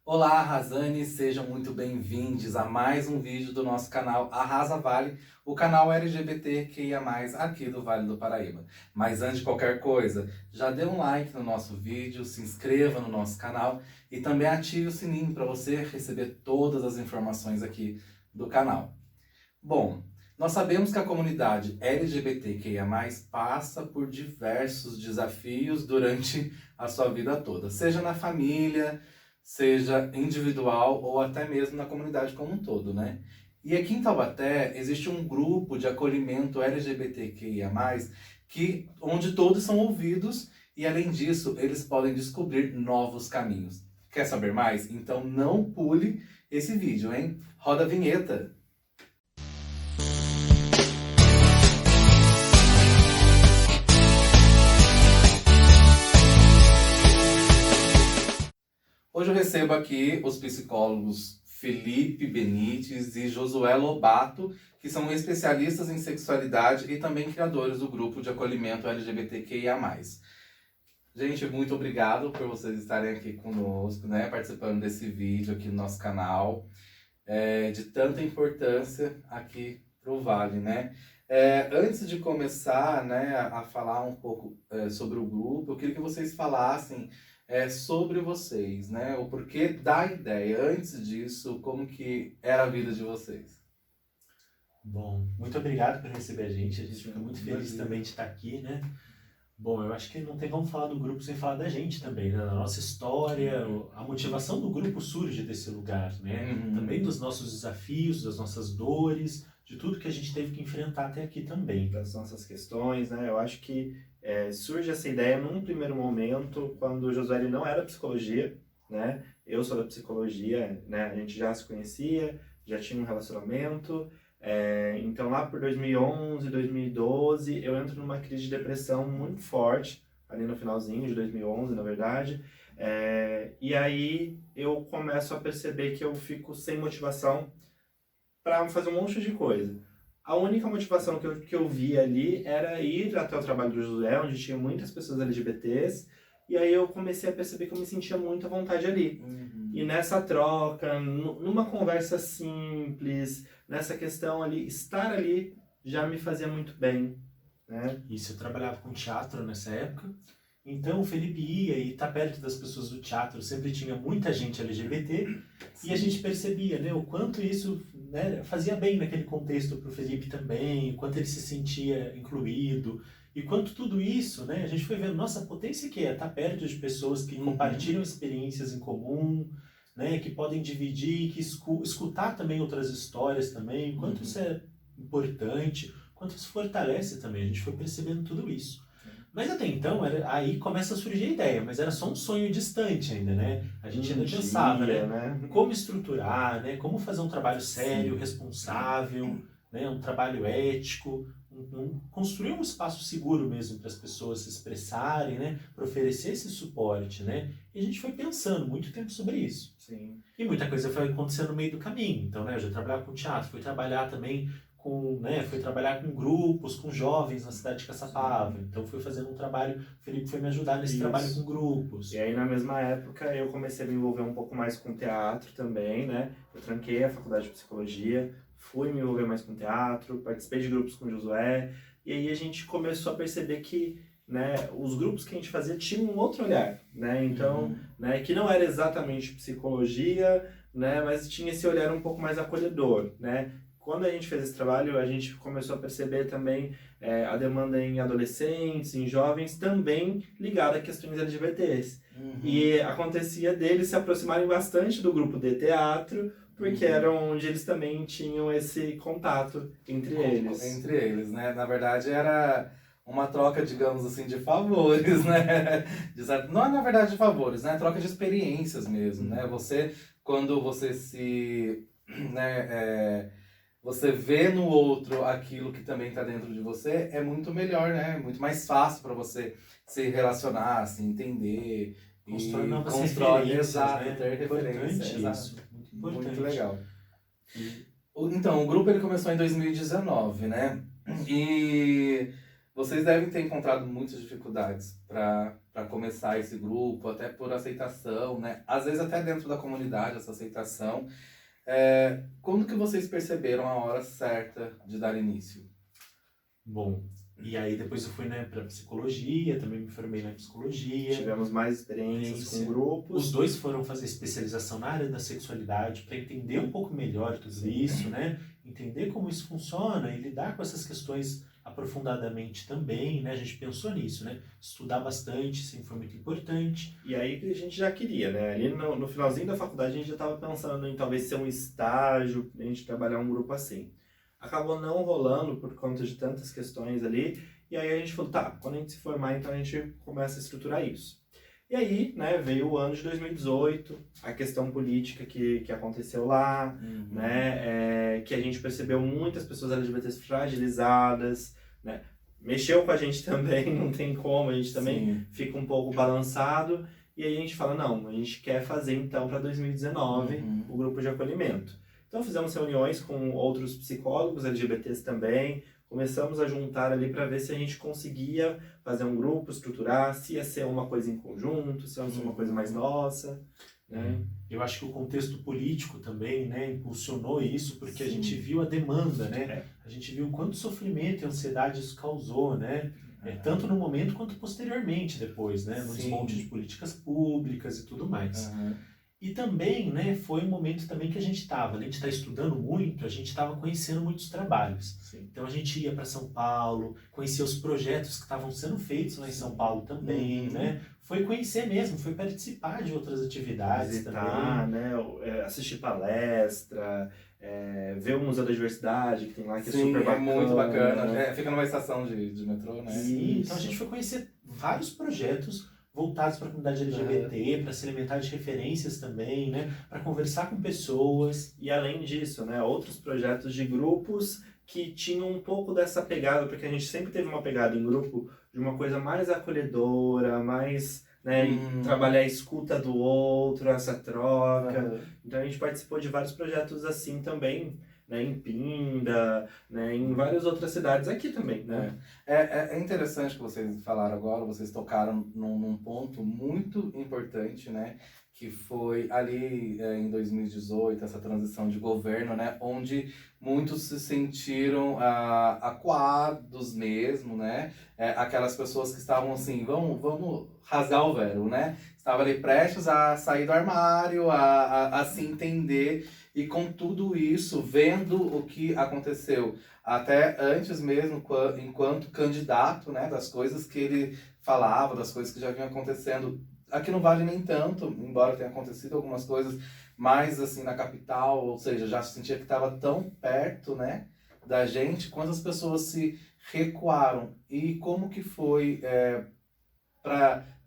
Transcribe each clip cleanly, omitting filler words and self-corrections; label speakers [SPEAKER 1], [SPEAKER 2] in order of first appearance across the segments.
[SPEAKER 1] Olá, Arrasanes, sejam muito bem-vindos a mais um vídeo do nosso canal Arrasa Vale, o canal LGBTQIA+, aqui do Vale do Paraíba. Mas antes de qualquer coisa, já dê um like no nosso vídeo, se inscreva no nosso canal e também ative o sininho para você receber todas as informações aqui do canal. Bom, nós sabemos que a comunidade LGBTQIA+, passa por diversos desafios durante a sua vida toda, seja na família, seja individual ou até mesmo na comunidade como um todo, né? E aqui em Taubaté existe um grupo de acolhimento LGBTQIA+, onde todos são ouvidos e, além disso, eles podem descobrir novos caminhos. Quer saber mais? Então não pule esse vídeo, hein? Roda a vinheta! Hoje eu recebo aqui os psicólogos Felipe Benites e Josué Lobato, que são especialistas em sexualidade e também criadores do grupo de acolhimento LGBTQIA+. Gente, muito obrigado por vocês estarem aqui conosco, né, participando desse vídeo aqui no nosso canal, de tanta importância aqui para o Vale, né? Antes de começar, né, a falar um pouco sobre o grupo, eu queria que vocês falassem sobre vocês, né? O porquê da ideia. Antes disso, como que era a vida de vocês?
[SPEAKER 2] Bom, muito obrigado por receber a gente fica muito feliz também de estar aqui, né? Bom, eu acho que não tem como falar do grupo sem falar da gente também, né? Da nossa história, a motivação do grupo surge desse lugar, né? Também dos nossos desafios, das nossas dores, de tudo que a gente teve que enfrentar até aqui também.
[SPEAKER 3] Das nossas questões, né? Eu acho que surge essa ideia num primeiro momento, quando o Josué ele não era psicologia, né? Eu sou da psicologia, né? A gente já se conhecia, já tinha um relacionamento. Então lá por 2011, 2012, eu entro numa crise de depressão muito forte, ali no finalzinho de 2011, na verdade. E aí eu começo a perceber que eu fico sem motivação para fazer um monte de coisa. A única motivação que eu vi ali era ir até o trabalho do José, onde tinha muitas pessoas LGBTs, e aí eu comecei a perceber que eu me sentia muito à vontade ali. E nessa troca, numa conversa simples, nessa questão ali, estar ali já me fazia muito bem, né?
[SPEAKER 2] Isso, eu trabalhava com teatro nessa época, então o Felipe ia e estar perto das pessoas do teatro sempre tinha muita gente LGBT. Sim. E a gente percebia, né, o quanto isso, né, fazia bem naquele contexto para o Felipe também, o quanto ele se sentia incluído, e quanto tudo isso, né, a gente foi vendo, nossa, a potência que é estar perto de pessoas que compartilham experiências em comum, né, que podem dividir, que escutar também outras histórias também, o quanto isso é importante, o quanto isso fortalece também, a gente foi percebendo tudo isso. Mas até então, aí começa a surgir a ideia, mas era só um sonho distante ainda, né? A gente ainda pensava, né? Como estruturar, né? Como fazer um trabalho sério, sim, responsável, né? Um trabalho ético, construir um espaço seguro mesmo para as pessoas se expressarem, né? Para oferecer esse suporte, né? E a gente foi pensando muito tempo sobre isso.
[SPEAKER 3] Sim.
[SPEAKER 2] E muita coisa foi acontecendo no meio do caminho. Então, né? Eu já trabalhava com teatro, fui trabalhar também fui trabalhar com grupos, com jovens na cidade de Caçapava. Então fui fazendo um trabalho, o Felipe foi me ajudar nesse trabalho com grupos.
[SPEAKER 3] E aí na mesma época eu comecei a me envolver um pouco mais com teatro também, né? Eu tranquei a faculdade de psicologia, fui me envolver mais com teatro, participei de grupos com o Josué, e aí a gente começou a perceber que, né, os grupos que a gente fazia tinham um outro olhar, né? Então, né, que não era exatamente psicologia, né, mas tinha esse olhar um pouco mais acolhedor, né? Quando a gente fez esse trabalho, a gente começou a perceber também a demanda em adolescentes, em jovens, também ligada a questões LGBTs. E acontecia deles se aproximarem bastante do grupo de teatro, porque era onde eles também tinham esse contato entre eles.
[SPEAKER 1] Entre eles, né? Na verdade, era uma troca, digamos assim, de favores, né? Não é na verdade de favores, né? Troca de experiências mesmo, né? Quando você se... né, você vê no outro aquilo que também está dentro de você, é muito melhor, né? É muito mais fácil para você se relacionar, se entender.
[SPEAKER 2] Constrói novas referências,
[SPEAKER 1] exato,
[SPEAKER 2] né?
[SPEAKER 1] ter referência.
[SPEAKER 2] Isso,
[SPEAKER 1] Exato.
[SPEAKER 2] muito importante.
[SPEAKER 1] Muito legal. Então, o grupo ele começou em 2019, né? E Vocês devem ter encontrado muitas dificuldades para começar esse grupo, até por aceitação, né? Às vezes até dentro da comunidade, essa aceitação. Quando que vocês perceberam a hora certa de dar início?
[SPEAKER 2] Bom, e aí depois eu fui, né, para psicologia, também me formei na psicologia.
[SPEAKER 3] Tivemos mais experiências com grupos.
[SPEAKER 2] Os dois foram fazer especialização na área da sexualidade para entender um pouco melhor tudo isso, né? Entender como isso funciona e lidar com essas questões aprofundadamente também, né? A gente pensou nisso, né? Estudar bastante, sempre foi muito importante.
[SPEAKER 3] E aí que a gente já queria, né? Ali no finalzinho da faculdade a gente já estava pensando em talvez ser um estágio, a gente trabalhar um grupo assim. Acabou não rolando por conta de tantas questões ali, e aí a gente falou, tá, quando a gente se formar, então a gente começa a estruturar isso. E aí, né, veio o ano de 2018, a questão política que aconteceu lá, né, que a gente percebeu muitas pessoas LGBTs fragilizadas, né, mexeu com a gente também, não tem como, a gente também fica um pouco balançado, e aí a gente fala, não, a gente quer fazer então para 2019 o grupo de acolhimento. Então fizemos reuniões com outros psicólogos LGBTs também, começamos a juntar ali para ver se a gente conseguia fazer um grupo, estruturar, se ia ser uma coisa em conjunto, se ia ser uma coisa mais nossa, né?
[SPEAKER 2] Eu acho que o contexto político também, né, impulsionou isso, porque a gente viu a demanda, né? A gente viu quanto sofrimento e ansiedade isso causou, né? Tanto no momento quanto posteriormente depois, né? No desmonte de políticas públicas e tudo mais. E também, né, foi um momento também que a gente está estudando muito, a gente estava conhecendo muitos trabalhos. Então a gente ia para São Paulo, conhecia os projetos que estavam sendo feitos lá em São Paulo também, né? Foi conhecer mesmo, foi participar de outras atividades
[SPEAKER 3] visitar,
[SPEAKER 2] também.
[SPEAKER 3] Né, assistir palestra, ver o Museu da Diversidade, que tem lá, que é super bacana.
[SPEAKER 1] Muito bacana. Fica numa estação de metrô, né?
[SPEAKER 2] Sim, então a gente foi conhecer vários projetos voltados para a comunidade LGBT, para se alimentar de referências também, né? Para conversar com pessoas.
[SPEAKER 3] E além disso, né, outros projetos de grupos que tinham um pouco dessa pegada, porque a gente sempre teve uma pegada em grupo de uma coisa mais acolhedora, mais, né, trabalhar a escuta do outro, essa troca. Então a gente participou de vários projetos assim também, né, em Pinda, né, em várias outras cidades aqui também, né?
[SPEAKER 1] É interessante que vocês falaram agora, vocês tocaram num ponto muito importante, né? Que foi ali em 2018, essa transição de governo, né? Onde muitos se sentiram acuados mesmo, né? Aquelas pessoas que estavam assim, vamos rasgar o véu, né? Estavam ali prestes a sair do armário, a se entender. E com tudo isso, vendo o que aconteceu, até antes mesmo, enquanto candidato, né, das coisas que ele falava, das coisas que já vinham acontecendo, aqui não vale nem tanto, embora tenha acontecido algumas coisas, mais assim na capital, ou seja, já sentia que estava tão perto, né, da gente, quantas pessoas se recuaram. E como que foi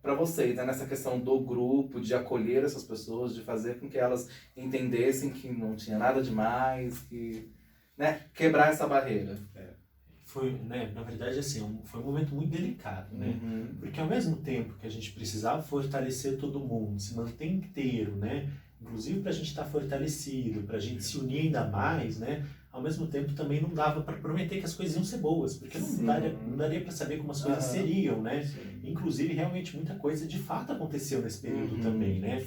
[SPEAKER 1] para vocês, né, nessa questão do grupo, de acolher essas pessoas, de fazer com que elas entendessem que não tinha nada demais, que, né, quebrar essa barreira?
[SPEAKER 2] Foi, né, na verdade, assim, foi um momento muito delicado, né? Porque ao mesmo tempo que a gente precisava fortalecer todo mundo, se manter inteiro, né? Inclusive para a gente estar fortalecido, para a gente se unir ainda mais, né? Ao mesmo tempo também não dava para prometer que as coisas iam ser boas, porque não daria para saber como as coisas seriam, né? Inclusive, realmente, muita coisa de fato aconteceu nesse período também, né?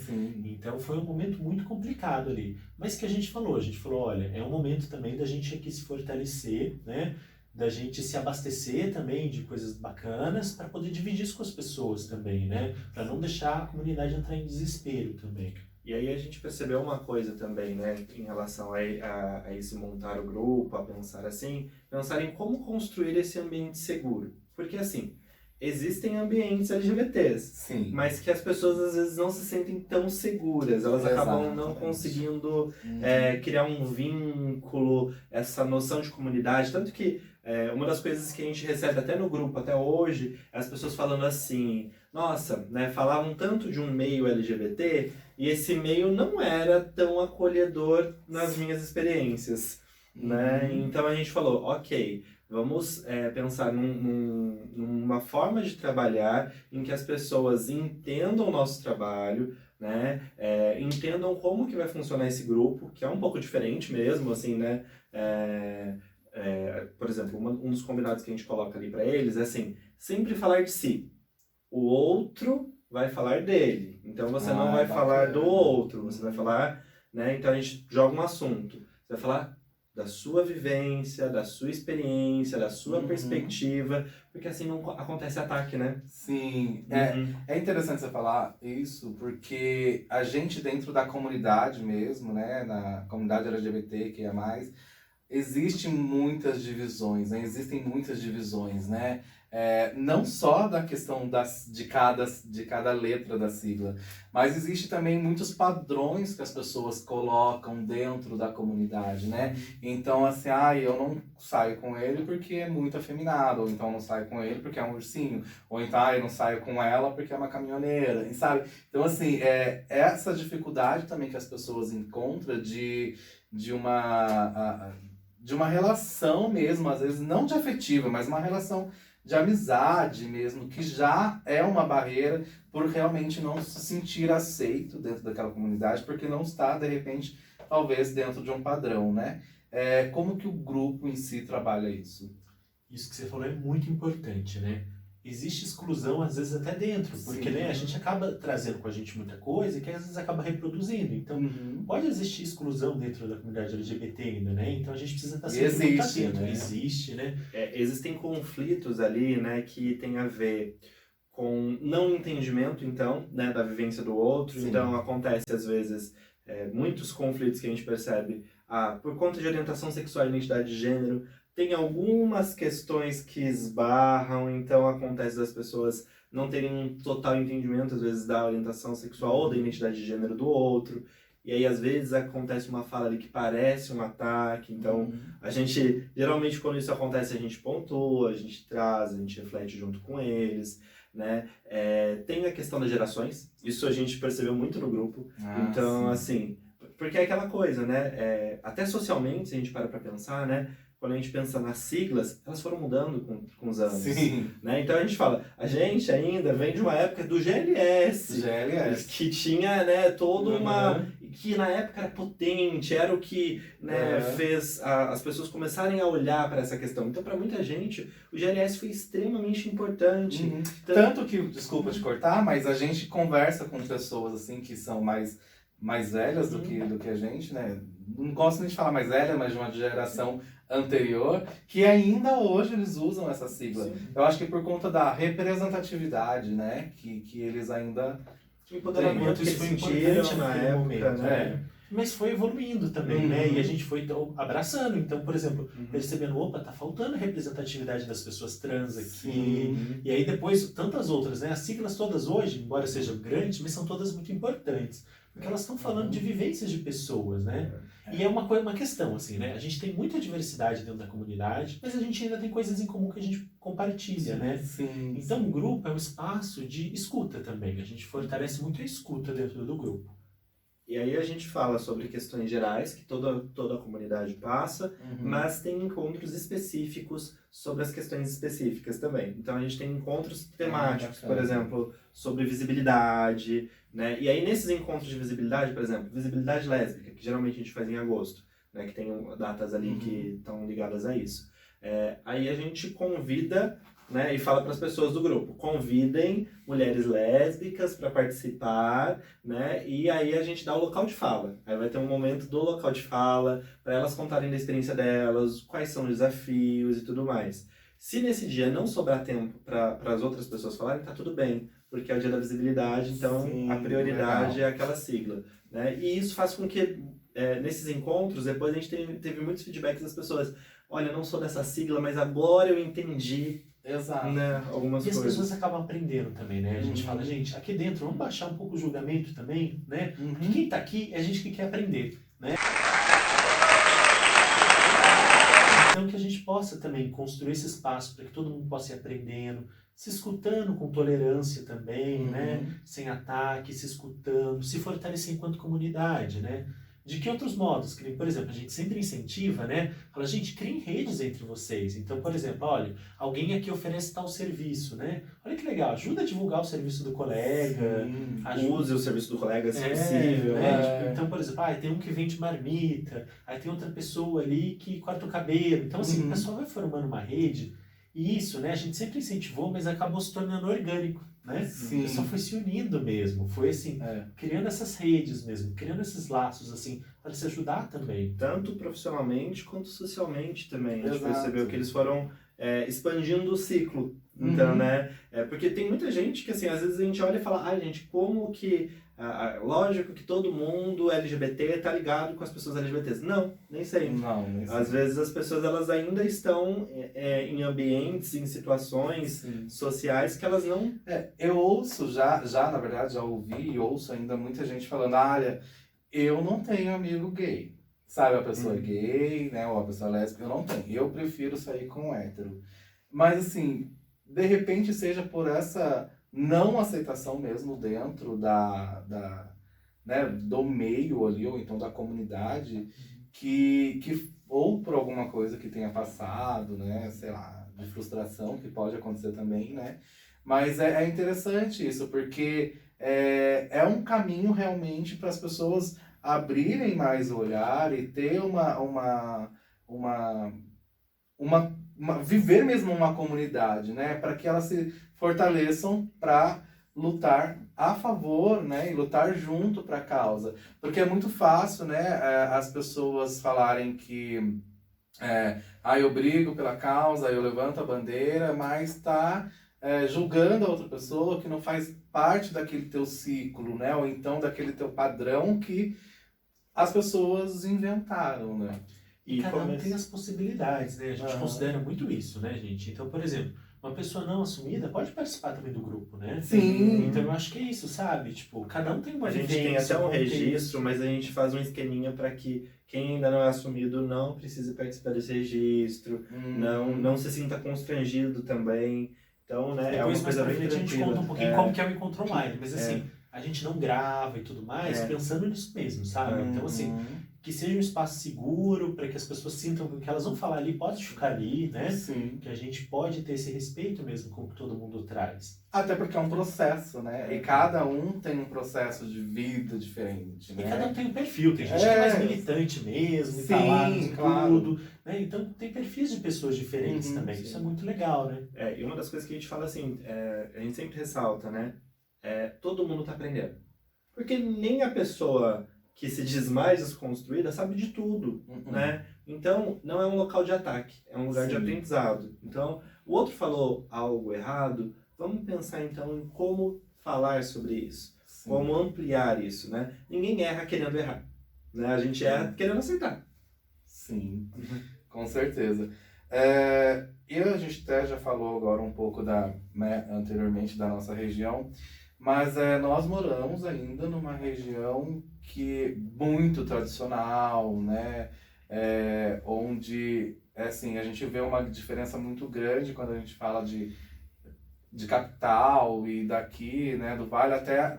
[SPEAKER 2] Então foi um momento muito complicado ali. Mas que a gente falou, olha, é um momento também da gente aqui se fortalecer, né? Da gente se abastecer também de coisas bacanas para poder dividir isso com as pessoas também, né? Para não deixar a comunidade entrar em desespero também.
[SPEAKER 3] E aí a gente percebeu uma coisa também, né, em relação a esse montar o grupo, a pensar assim, pensar em como construir esse ambiente seguro. Porque assim, existem ambientes LGBTs, mas que as pessoas às vezes não se sentem tão seguras, elas acabam não conseguindo criar um vínculo, essa noção de comunidade, tanto que uma das coisas que a gente recebe até no grupo, até hoje, é as pessoas falando assim, nossa, né, falavam tanto de um meio LGBT e esse meio não era tão acolhedor nas minhas experiências, né? Então a gente falou, ok, vamos pensar numa forma de trabalhar em que as pessoas entendam o nosso trabalho, né? Entendam como que vai funcionar esse grupo, que é um pouco diferente mesmo, assim, né? por exemplo, um dos combinados que a gente coloca ali para eles é assim, sempre falar de si. O outro vai falar dele. Então você não vai falar do outro, você vai falar, né? Então a gente joga um assunto. Você vai falar da sua vivência, da sua experiência, da sua perspectiva, porque assim não acontece ataque, né?
[SPEAKER 1] Sim, é interessante você falar isso, porque a gente dentro da comunidade mesmo, né, na comunidade LGBT, que é mais, existem muitas divisões, né? Existem muitas divisões, né? Não só da questão de cada letra da sigla, mas existe também muitos padrões que as pessoas colocam dentro da comunidade, né? Então, assim, eu não saio com ele porque é muito afeminado, ou então eu não saio com ele porque é um ursinho, ou então, eu não saio com ela porque é uma caminhoneira, sabe? Então, assim, essa dificuldade também que as pessoas encontram de uma relação mesmo, às vezes não de afetiva, mas uma relação de amizade mesmo, que já é uma barreira por realmente não se sentir aceito dentro daquela comunidade, porque não está, de repente, talvez dentro de um padrão, né? Como que o grupo em si trabalha isso?
[SPEAKER 2] Isso que você falou é muito importante, né? Existe exclusão, às vezes, até dentro, porque né, a gente acaba trazendo com a gente muita coisa que às vezes acaba reproduzindo. Então, pode existir exclusão dentro da comunidade LGBT ainda, né? Então, a gente precisa estar sempre muito atento.
[SPEAKER 1] Né?
[SPEAKER 2] Existe, né?
[SPEAKER 3] Existem conflitos ali, né, que tem a ver com não entendimento, então, né, da vivência do outro.
[SPEAKER 1] Sim.
[SPEAKER 3] Então, acontece, às vezes, muitos conflitos que a gente percebe por conta de orientação sexual e identidade de gênero. Tem algumas questões que esbarram, então acontece das pessoas não terem um total entendimento, às vezes, da orientação sexual ou da identidade de gênero do outro. E aí, às vezes, acontece uma fala ali que parece um ataque. Então, a gente, geralmente, quando isso acontece, a gente pontua, a gente traz, a gente reflete junto com eles, né? Tem a questão das gerações, isso a gente percebeu muito no grupo. Então, assim, porque é aquela coisa, né? Até socialmente, se a gente para pra pensar, né? Quando a gente pensa nas siglas, elas foram mudando com os anos.
[SPEAKER 1] Sim.
[SPEAKER 3] Né? Então a gente fala, a gente ainda vem de uma época do GLS. Que tinha, né, toda uma... que na época era potente, era o que, né, fez as pessoas começarem a olhar para essa questão. Então, para muita gente, o GLS foi extremamente importante.
[SPEAKER 1] Tanto que, desculpa te cortar, mas a gente conversa com pessoas assim que são mais velhas do que a gente, né? Não gosto nem de falar mais velha, mas de uma geração anterior, que ainda hoje eles usam essa sigla.
[SPEAKER 3] Sim.
[SPEAKER 1] Eu acho que por conta da representatividade, né? Que eles ainda...
[SPEAKER 3] O empoderamento que eles sentiram na época, momento, né?
[SPEAKER 2] Mas foi evoluindo também, né? E a gente foi abraçando. Então, por exemplo, percebendo, opa, tá faltando a representatividade das pessoas trans aqui. E aí depois, tantas outras, né? As siglas todas hoje, embora sejam grandes, mas são todas muito importantes. Porque elas estão falando de vivências de pessoas, né? E é uma questão, assim, né? A gente tem muita diversidade dentro da comunidade, mas a gente ainda tem coisas em comum que a gente compartilha, né?
[SPEAKER 1] Sim.
[SPEAKER 2] Então, o grupo é um espaço de escuta também. A gente fortalece muito a escuta dentro do grupo.
[SPEAKER 3] E aí a gente fala sobre questões gerais, que toda a comunidade passa, mas tem encontros específicos sobre as questões específicas também. Então a gente tem encontros temáticos, por exemplo, sobre visibilidade, né? E aí nesses encontros de visibilidade, por exemplo, visibilidade lésbica, que geralmente a gente faz em agosto, né? Que tem datas ali que estão ligadas a isso. Aí a gente convida, né, e fala para as pessoas do grupo, convidem mulheres lésbicas para participar, né, e aí a gente dá o local de fala. Aí vai ter um momento do local de fala, para elas contarem da experiência delas, quais são os desafios e tudo mais. Se nesse dia não sobrar tempo para as outras pessoas falarem, tá tudo bem, porque é o dia da visibilidade, então a prioridade é aquela sigla. Né? E isso faz com que, nesses encontros, depois a gente teve muitos feedbacks das pessoas. Olha, eu não sou dessa sigla, mas agora eu entendi.
[SPEAKER 1] Exato.
[SPEAKER 3] Né, algumas coisas.
[SPEAKER 2] E as pessoas acabam aprendendo também, né? A gente fala, gente, aqui dentro, vamos baixar um pouco o julgamento também, né? Porque quem tá aqui é a gente que quer aprender, né? Então que a gente possa também construir esse espaço para que todo mundo possa ir aprendendo, se escutando com tolerância também, né? Sem ataque, se escutando, se fortalecer enquanto comunidade, né? De que outros modos? Que, por exemplo, a gente sempre incentiva, né? Fala, gente, criem redes entre vocês. Então, por exemplo, olha, alguém aqui oferece tal serviço, né? Olha que legal, ajuda a divulgar o serviço do colega.
[SPEAKER 3] Use o serviço do colega se
[SPEAKER 2] É,
[SPEAKER 3] possível.
[SPEAKER 2] né?
[SPEAKER 3] Né?
[SPEAKER 2] Tipo, então, por exemplo, tem um que vende marmita, aí tem outra pessoa ali que corta o cabelo. Então, assim, o pessoal vai formando uma rede. E isso, né? A gente sempre incentivou, mas acabou se tornando orgânico, né?
[SPEAKER 1] Sim.
[SPEAKER 2] O pessoal foi se unindo mesmo, foi assim, criando essas redes mesmo, criando esses laços, assim, para se ajudar também.
[SPEAKER 3] Tanto profissionalmente quanto socialmente também. A gente
[SPEAKER 1] Exato.
[SPEAKER 3] percebeu que eles foram expandindo o ciclo. Então, né? Porque tem muita gente que, assim, às vezes a gente olha e fala, gente, como que... lógico que todo mundo LGBT tá ligado com as pessoas LGBTs. Não, nem sempre.
[SPEAKER 1] Não, nem sempre.
[SPEAKER 3] Às vezes as pessoas elas ainda estão em ambientes, em situações sociais que elas não...
[SPEAKER 1] Eu ouço na verdade, já ouvi e ouço ainda muita gente falando, olha, eu não tenho amigo gay. Sabe, a pessoa é gay, né, ou a pessoa é lésbica, eu não tenho. Eu prefiro sair com um hétero. Mas, assim, de repente seja por essa não aceitação mesmo dentro né, do meio ali, ou então da comunidade, que ou por alguma coisa que tenha passado, né, sei lá, de frustração, que pode acontecer também, né, mas é interessante isso, porque é um caminho realmente para as pessoas abrirem mais o olhar e ter viver mesmo uma comunidade, né, para que elas se fortaleçam para lutar a favor, né, e lutar junto para a causa, porque é muito fácil, né, as pessoas falarem que eu brigo pela causa, eu levanto a bandeira, mas está julgando a outra pessoa que não faz parte daquele teu ciclo, né, ou então daquele teu padrão que as pessoas inventaram, né.
[SPEAKER 2] E cada um tem as possibilidades, né? A gente considera muito isso, né, gente? Então, por exemplo, uma pessoa não assumida pode participar também do grupo, né?
[SPEAKER 1] Sim.
[SPEAKER 2] Então eu acho que é isso, sabe? Tipo, cada um tem uma
[SPEAKER 3] vivência. A gente tem até um registro, mas a gente faz um esqueminha para que quem ainda não é assumido não precise participar desse registro, não se sinta constrangido também. Então, né,
[SPEAKER 2] depois,
[SPEAKER 3] é uma coisa bem tranquila.
[SPEAKER 2] A gente conta um pouquinho como que é o Encontro Online, mas assim, a gente não grava e tudo mais pensando nisso mesmo, sabe? Então, assim, que seja um espaço seguro para que as pessoas sintam que o que elas vão falar ali pode ficar ali, né?
[SPEAKER 1] Sim.
[SPEAKER 2] Que a gente pode ter esse respeito mesmo com o que todo mundo traz.
[SPEAKER 1] Até porque é um processo, né? E cada um tem um processo de vida diferente, né?
[SPEAKER 2] E cada um tem um perfil. Tem gente que é mais militante mesmo, e tá lá com tudo, né? Então tem perfis de pessoas diferentes também. Isso é muito legal, né?
[SPEAKER 3] E uma das coisas que a gente fala assim, a gente sempre ressalta, né? Todo mundo tá aprendendo. Porque nem a pessoa que se diz mais desconstruída sabe de tudo, né? Então, não é um local de ataque, é um lugar de aprendizado. Então, o outro falou algo errado, vamos pensar então em como falar sobre isso, como ampliar isso, né? Ninguém erra querendo errar, né? A gente erra querendo acertar.
[SPEAKER 1] Sim, com certeza. E a gente até já falou agora um pouco anteriormente da nossa região, mas nós moramos ainda numa região que muito tradicional, né? Onde assim, a gente vê uma diferença muito grande quando a gente fala de capital e daqui, né, do Vale, até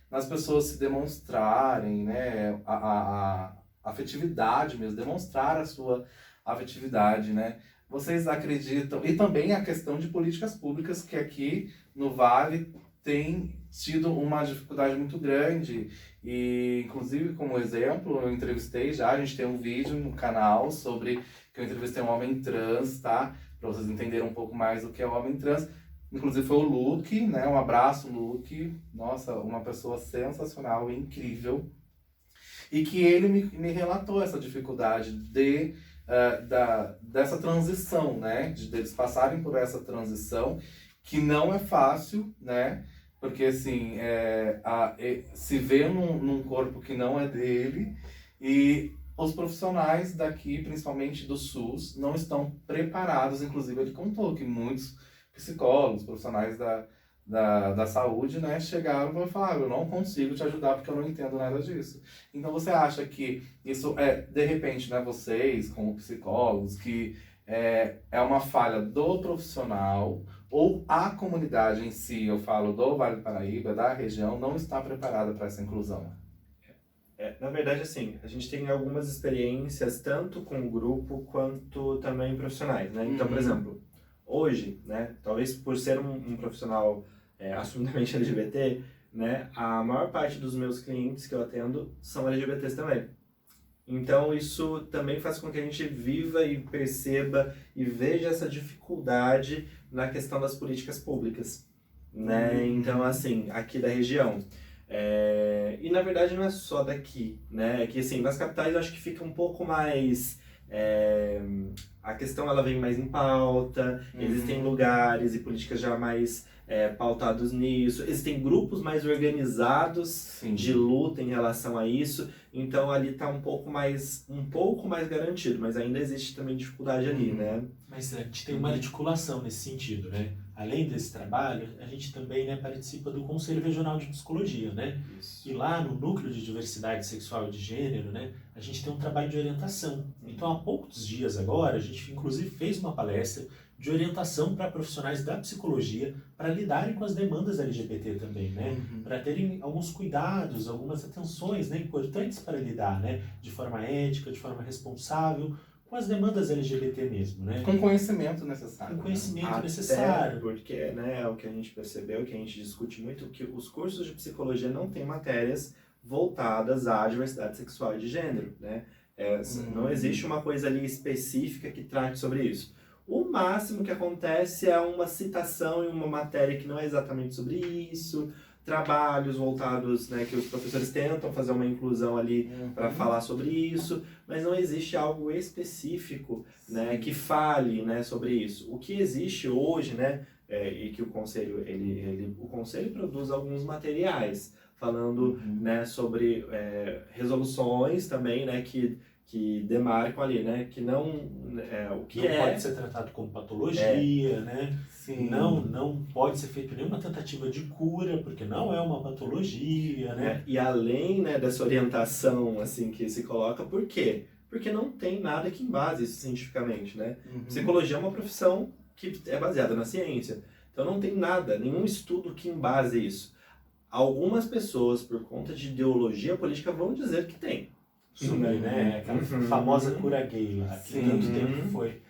[SPEAKER 1] nas pessoas se demonstrarem, né, a afetividade mesmo, demonstrar a sua afetividade, né? Vocês acreditam, e também a questão de políticas públicas que aqui no Vale tem tido uma dificuldade muito grande, e inclusive como exemplo, eu entrevistei a gente tem um vídeo no canal sobre que eu entrevistei um homem trans, tá? Para vocês entenderem um pouco mais do que é o homem trans. Inclusive foi o Luke, né? Um abraço, Luke. Nossa, uma pessoa sensacional, incrível. E que ele me relatou essa dificuldade dessa transição, né? De eles passarem por essa transição, que não é fácil, né? Porque, assim, se vê num corpo que não é dele, e os profissionais daqui, principalmente do SUS, não estão preparados. Inclusive, ele contou que muitos psicólogos, profissionais da saúde, né, chegaram e falaram, eu não consigo te ajudar porque eu não entendo nada disso. Então, você acha que isso de repente, né, vocês, como psicólogos, que é uma falha do profissional, ou a comunidade em si, eu falo do Vale do Paraíba, da região, não está preparada para essa inclusão?
[SPEAKER 3] Na verdade, assim, a gente tem algumas experiências tanto com o grupo quanto também profissionais, né? Então, por exemplo, hoje, né, talvez por ser um profissional assumidamente LGBT, né, a maior parte dos meus clientes que eu atendo são LGBTs também. Então, isso também faz com que a gente viva e perceba e veja essa dificuldade na questão das políticas públicas, né? Então, assim, aqui da região. E, na verdade, não é só daqui, né? É que, assim, nas capitais eu acho que fica um pouco mais... a questão, ela vem mais em pauta, existem lugares e políticas já mais pautados nisso, existem grupos mais organizados
[SPEAKER 1] Sim.
[SPEAKER 3] de luta em relação a isso, então ali está um pouco mais garantido, mas ainda existe também dificuldade ali, né?
[SPEAKER 2] Mas a gente tem uma articulação nesse sentido, né? Além desse trabalho, a gente também, né, participa do Conselho Regional de Psicologia, né?
[SPEAKER 3] Isso.
[SPEAKER 2] E lá no Núcleo de Diversidade Sexual e de Gênero, né, a gente tem um trabalho de orientação. Então, há poucos dias agora, a gente inclusive fez uma palestra de orientação para profissionais da psicologia para lidarem com as demandas LGBT também, né? Para terem alguns cuidados, algumas atenções, né, importantes para lidar, né, de forma ética, de forma responsável, com as demandas LGBT mesmo, né?
[SPEAKER 1] Com conhecimento necessário.
[SPEAKER 2] Com conhecimento
[SPEAKER 3] Até
[SPEAKER 2] necessário.
[SPEAKER 3] porque, né, é o que a gente percebeu, que a gente discute muito, que os cursos de psicologia não têm matérias voltadas à diversidade sexual e de gênero, né? Não existe uma coisa ali específica que trate sobre isso. O máximo que acontece é uma citação em uma matéria que não é exatamente sobre isso, trabalhos voltados, né, que os professores tentam fazer uma inclusão ali para falar sobre isso, mas não existe algo específico, né, que fale, né, sobre isso. O que existe hoje, né, e que o conselho o conselho produz alguns materiais falando, né, sobre resoluções também, né, que demarcam ali, né, que não o que
[SPEAKER 2] não pode ser tratado como patologia, né?
[SPEAKER 1] Sim.
[SPEAKER 2] Não pode ser feita nenhuma tentativa de cura, porque não é uma patologia, né?
[SPEAKER 3] E além, né, dessa orientação assim que se coloca, por quê? Porque não tem nada que embase isso cientificamente, né? Psicologia é uma profissão que é baseada na ciência, então não tem nada, nenhum estudo que embase isso. Algumas pessoas, por conta de ideologia política, vão dizer que tem.
[SPEAKER 2] Sobre, né, aquela famosa cura gay lá, que tanto tempo foi.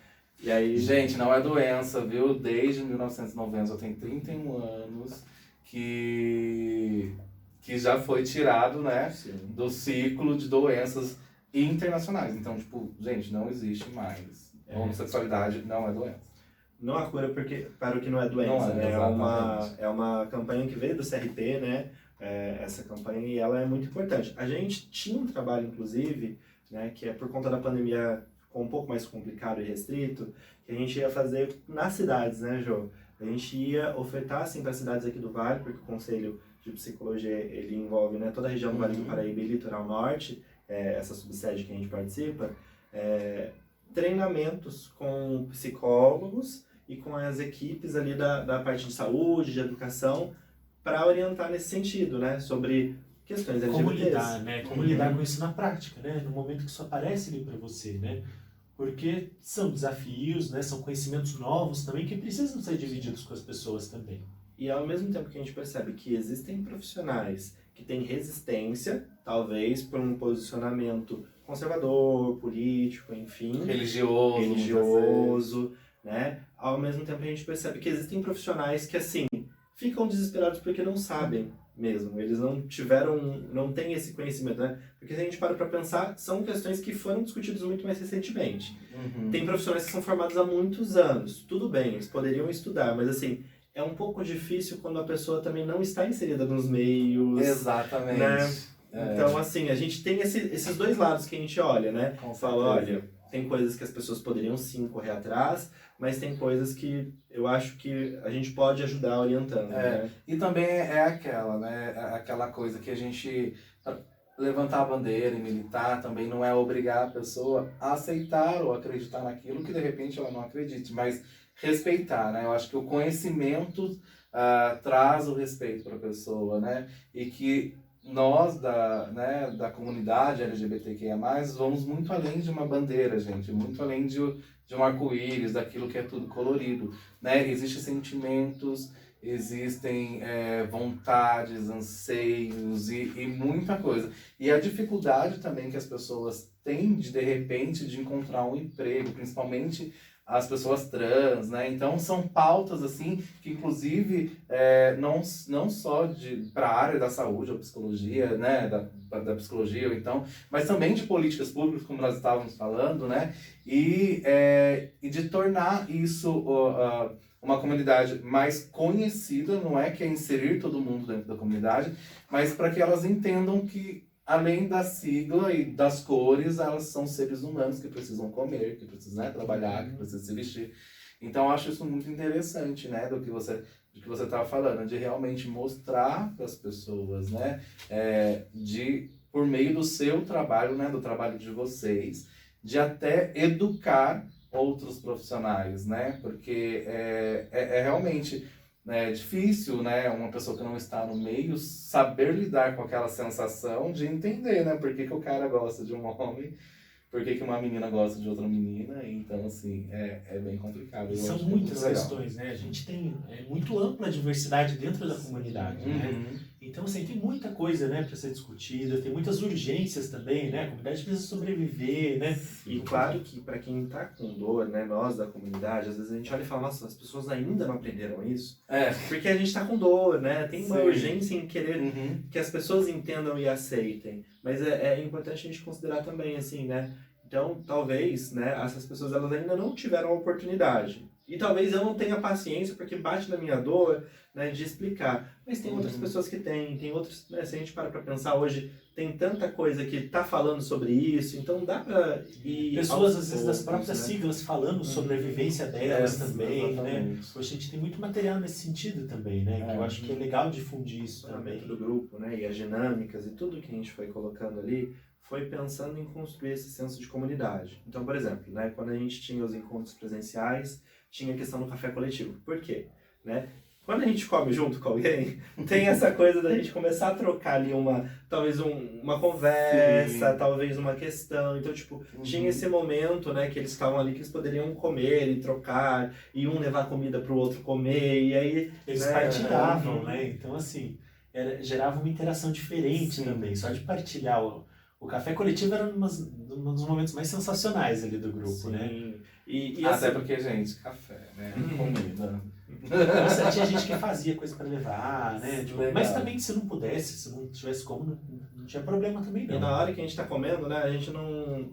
[SPEAKER 3] E aí...
[SPEAKER 1] Gente, não é doença, viu? Desde 1990, eu tenho 31 anos, que já foi tirado, né, do ciclo de doenças internacionais. Então, tipo, gente, não existe mais. Homossexualidade não é doença.
[SPEAKER 3] Não há cura para o que não é doença,
[SPEAKER 1] Não
[SPEAKER 3] né?
[SPEAKER 1] exatamente.
[SPEAKER 3] É uma campanha que veio do CRP, né? Essa campanha, e ela é muito importante. A gente tinha um trabalho, inclusive, né, que é por conta da pandemia ficou um pouco mais complicado e restrito, que a gente ia fazer nas cidades, né, Jô? A gente ia ofertar, assim, para as cidades aqui do Vale, porque o Conselho de Psicologia, ele envolve, né, toda a região do Vale do Paraíba e Litoral Norte, essa subsede que a gente participa, treinamentos com psicólogos e com as equipes ali da parte de saúde, de educação, para orientar nesse sentido, né, sobre questões LGBTs.
[SPEAKER 2] Como lidar, né? Como lidar com isso na prática, né? No momento que isso aparece ali para você, né? Porque são desafios, né? São conhecimentos novos também que precisam ser divididos com as pessoas também.
[SPEAKER 3] E ao mesmo tempo que a gente percebe que existem profissionais que têm resistência, talvez por um posicionamento conservador, político, enfim, religioso, né? Ao mesmo tempo a gente percebe que existem profissionais que, assim, ficam desesperados porque não sabem mesmo, eles não têm esse conhecimento, né? Porque se a gente para pensar, são questões que foram discutidas muito mais recentemente. Tem profissionais que são formados há muitos anos, tudo bem, eles poderiam estudar, mas assim, é um pouco difícil quando a pessoa também não está inserida nos meios.
[SPEAKER 1] Exatamente.
[SPEAKER 3] Né? Então, assim, a gente tem esses dois lados que a gente olha, né? Fala, olha, tem coisas que as pessoas poderiam sim correr atrás, mas tem coisas que eu acho que a gente pode ajudar orientando, né?
[SPEAKER 1] E também aquela, né? Aquela coisa que a gente levantar a bandeira e militar também não é obrigar a pessoa a aceitar ou acreditar naquilo que de repente ela não acredite, mas respeitar, né? Eu acho que o conhecimento traz o respeito para a pessoa, né? E que nós da comunidade LGBTQIA+, vamos muito além de uma bandeira, gente, muito além de um arco-íris, daquilo que é tudo colorido, né? Existem sentimentos existem vontades, anseios e muita coisa. E a dificuldade também que as pessoas têm de repente, de encontrar um emprego, principalmente as pessoas trans, né? Então são pautas assim que inclusive não só para a área da saúde ou psicologia, né? Da psicologia ou então, mas também de políticas públicas, como nós estávamos falando, né? E de tornar isso uma comunidade mais conhecida, não é que é inserir todo mundo dentro da comunidade, mas para que elas entendam que além da sigla e das cores, elas são seres humanos que precisam comer, que precisam, né, trabalhar, que precisam se vestir. Então, eu acho isso muito interessante, né, do que você estava falando, de realmente mostrar para as pessoas, né, por meio do seu trabalho, né, do trabalho de vocês, de até educar outros profissionais, né, porque é realmente... É difícil, né, uma pessoa que não está no meio saber lidar com aquela sensação de entender, né, por que o cara gosta de um homem, por que uma menina gosta de outra menina, então, assim, é bem complicado.
[SPEAKER 2] E são muitas questões, né, a gente tem muito ampla diversidade dentro da comunidade, né, então, assim, tem muita coisa, né, para ser discutida, tem muitas urgências também, né, a comunidade precisa sobreviver, né.
[SPEAKER 3] E claro que para quem tá com dor, né, nós da comunidade, às vezes a gente olha e fala, nossa, as pessoas ainda não aprenderam isso, porque a gente tá com dor, né, tem uma urgência em querer que as pessoas entendam e aceitem, mas é importante a gente considerar também, assim, né, então talvez, né, essas pessoas elas ainda não tiveram a oportunidade, e talvez eu não tenha paciência porque bate na minha dor, né, de explicar, mas tem outras pessoas que tem outros, né, se a gente para pensar hoje, tem tanta coisa que tá falando sobre isso, então dá para ir...
[SPEAKER 2] Pessoas, às vezes, das próprias siglas falando sobre a vivência delas também,
[SPEAKER 1] exatamente.
[SPEAKER 2] né? Hoje a gente tem muito material nesse sentido também, né? Que eu acho que é legal difundir isso também.
[SPEAKER 3] Do grupo, né? E as dinâmicas e tudo que a gente foi colocando ali foi pensando em construir esse senso de comunidade. Então, por exemplo, né, quando a gente tinha os encontros presenciais, tinha a questão do café coletivo. Por quê? Né? Quando a gente come junto com alguém, tem essa coisa da gente começar a trocar ali talvez uma conversa, talvez uma questão. Então, tipo, tinha esse momento, né, que eles estavam ali que eles poderiam comer e trocar, e um levar comida pro outro comer, e aí...
[SPEAKER 2] Eles partilhavam, né? Então, assim, gerava uma interação diferente também. Só de partilhar o café coletivo era um dos momentos mais sensacionais ali do grupo, né?
[SPEAKER 3] E
[SPEAKER 1] até
[SPEAKER 3] assim,
[SPEAKER 1] porque, gente, café, né? Comida.
[SPEAKER 2] Nossa, tinha gente que fazia coisa para levar, né? Tipo, mas também se não pudesse, se não tivesse como, não tinha problema também não.
[SPEAKER 3] E na hora que a gente tá comendo, né, a gente não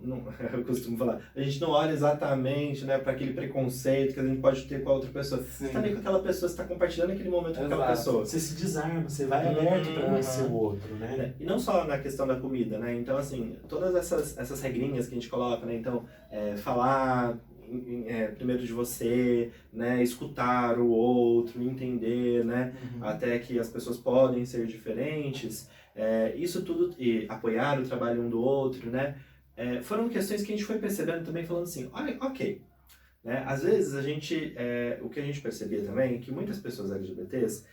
[SPEAKER 3] eu costumo falar, a gente não olha exatamente, né, para aquele preconceito que a gente pode ter com a outra pessoa. Você tá ali com aquela pessoa, você tá compartilhando aquele momento com aquela pessoa.
[SPEAKER 2] Você se desarma, você vai aberto para conhecer o outro, né?
[SPEAKER 3] E não só na questão da comida, né, então assim, todas essas regrinhas que a gente coloca, né, então, falar primeiro de você, né, escutar o outro, entender, né, até que as pessoas podem ser diferentes, isso tudo, e apoiar o trabalho um do outro, né, foram questões que a gente foi percebendo também, falando assim, olha, ok, né, às vezes a gente, o que a gente percebia também é que muitas pessoas LGBTs,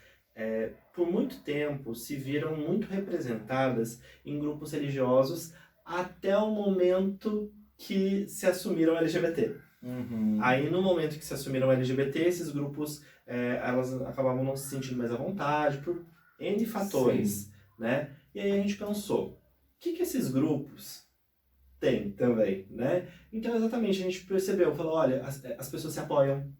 [SPEAKER 3] por muito tempo, se viram muito representadas em grupos religiosos até o momento que se assumiram LGBT. Aí no momento que se assumiram LGBT, esses grupos elas acabavam não se sentindo mais à vontade por N fatores, né? E aí a gente pensou, o que esses grupos têm também, né? Então exatamente, a gente percebeu, falou, olha, as pessoas se apoiam,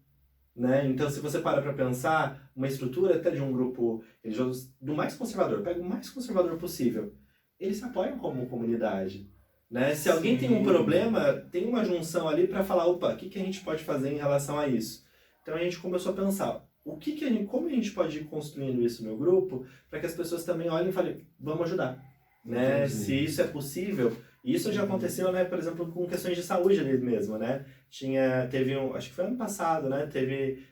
[SPEAKER 3] né? Então se você para pensar, uma estrutura até de um grupo religioso do mais conservador, pega o mais conservador possível, eles se apoiam como comunidade. Né? Se alguém tem um problema, tem uma junção ali para falar, opa, o que a gente pode fazer em relação a isso? Então a gente começou a pensar, como a gente pode ir construindo isso no grupo para que as pessoas também olhem e falem, vamos ajudar. Né? Se isso é possível, isso já aconteceu, né, por exemplo, com questões de saúde ali mesmo, né? Teve acho que foi ano passado, né? Teve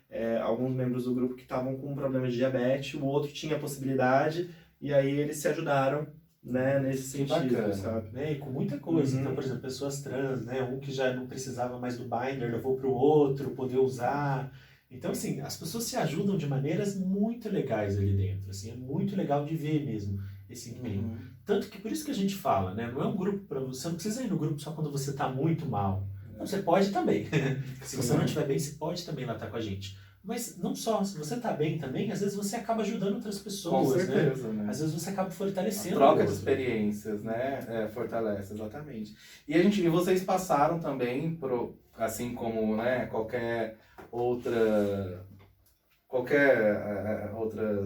[SPEAKER 3] alguns membros do grupo que estavam com um problema de diabetes, o outro tinha a possibilidade, e aí eles se ajudaram, né, nesse sentido,
[SPEAKER 2] bacana,
[SPEAKER 3] sabe?
[SPEAKER 2] Né? E com muita coisa. Então, por exemplo, pessoas trans, né? Um que já não precisava mais do binder, levou para o outro poder usar. Então, assim, as pessoas se ajudam de maneiras muito legais ali dentro. Assim, é muito legal de ver mesmo esse empenho. Tanto que por isso que a gente fala, né? Não é um grupo para você, não precisa ir no grupo só quando você está muito mal. Não, você pode também. Se você não estiver bem, você pode também lá estar com a gente. Mas não só, se você tá bem também, às vezes você acaba ajudando outras
[SPEAKER 1] Com
[SPEAKER 2] pessoas, né?
[SPEAKER 1] certeza, né?
[SPEAKER 2] Às vezes você acaba
[SPEAKER 1] A
[SPEAKER 2] fortalecendo o
[SPEAKER 1] troca de
[SPEAKER 2] outro.
[SPEAKER 1] experiências, né? Fortalece, exatamente. E vocês passaram também por, assim como, né,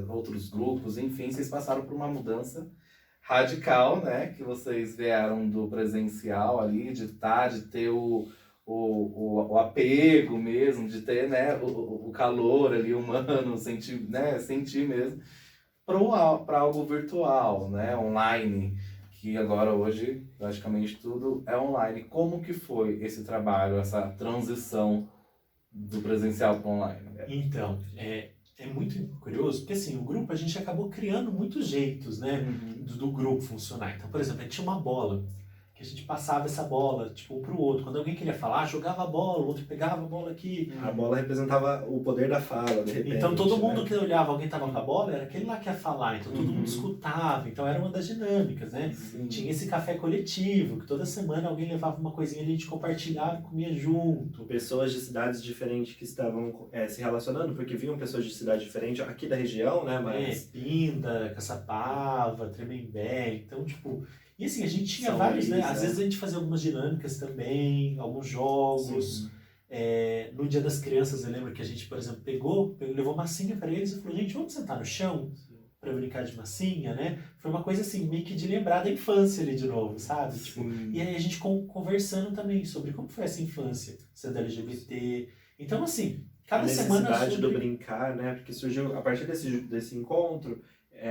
[SPEAKER 1] outros grupos, enfim, vocês passaram por uma mudança radical, né? Que vocês vieram do presencial ali, de ter o apego mesmo, de ter, né, o calor ali humano, sentir mesmo, para algo virtual, né, online, que agora hoje praticamente tudo é online. Como que foi esse trabalho, essa transição do presencial para online?
[SPEAKER 2] Então, é muito curioso, porque assim, o grupo a gente acabou criando muitos jeitos, né,
[SPEAKER 1] Uhum.
[SPEAKER 2] do grupo funcionar. Então, por exemplo, a gente tinha uma bola, que a gente passava essa bola, tipo, um pro outro. Quando alguém queria falar, jogava a bola, o outro pegava a bola aqui.
[SPEAKER 3] A bola representava o poder da fala, de repente.
[SPEAKER 2] Então todo mundo
[SPEAKER 3] né?
[SPEAKER 2] que olhava alguém tava com a bola, era aquele lá que ia falar, então todo
[SPEAKER 1] Uhum.
[SPEAKER 2] mundo escutava, então era uma das dinâmicas, né?
[SPEAKER 1] Sim.
[SPEAKER 2] Tinha esse café coletivo, que toda semana alguém levava uma coisinha ali, a gente compartilhava e comia junto.
[SPEAKER 3] Pessoas de cidades diferentes que estavam se relacionando, porque vinham pessoas de cidades diferentes aqui da região, né? Mas
[SPEAKER 2] Pinda, Caçapava, Tremembé, então tipo... E assim, a gente tinha
[SPEAKER 3] São
[SPEAKER 2] vários, né?
[SPEAKER 3] Luís,
[SPEAKER 2] Às
[SPEAKER 3] né?
[SPEAKER 2] vezes a gente fazia algumas dinâmicas também, alguns jogos.
[SPEAKER 3] Sim.
[SPEAKER 2] No Dia das Crianças, eu lembro que a gente, por exemplo, levou massinha para eles e falou, gente, vamos sentar no chão para brincar de massinha, né? Foi uma coisa assim, meio que de lembrar da infância ali de novo, sabe? Tipo, e aí a gente conversando também sobre como foi essa infância, sendo LGBT. Então, assim, cada
[SPEAKER 3] a
[SPEAKER 2] semana...
[SPEAKER 3] necessidade do brincar, né? Porque surgiu, a partir desse encontro,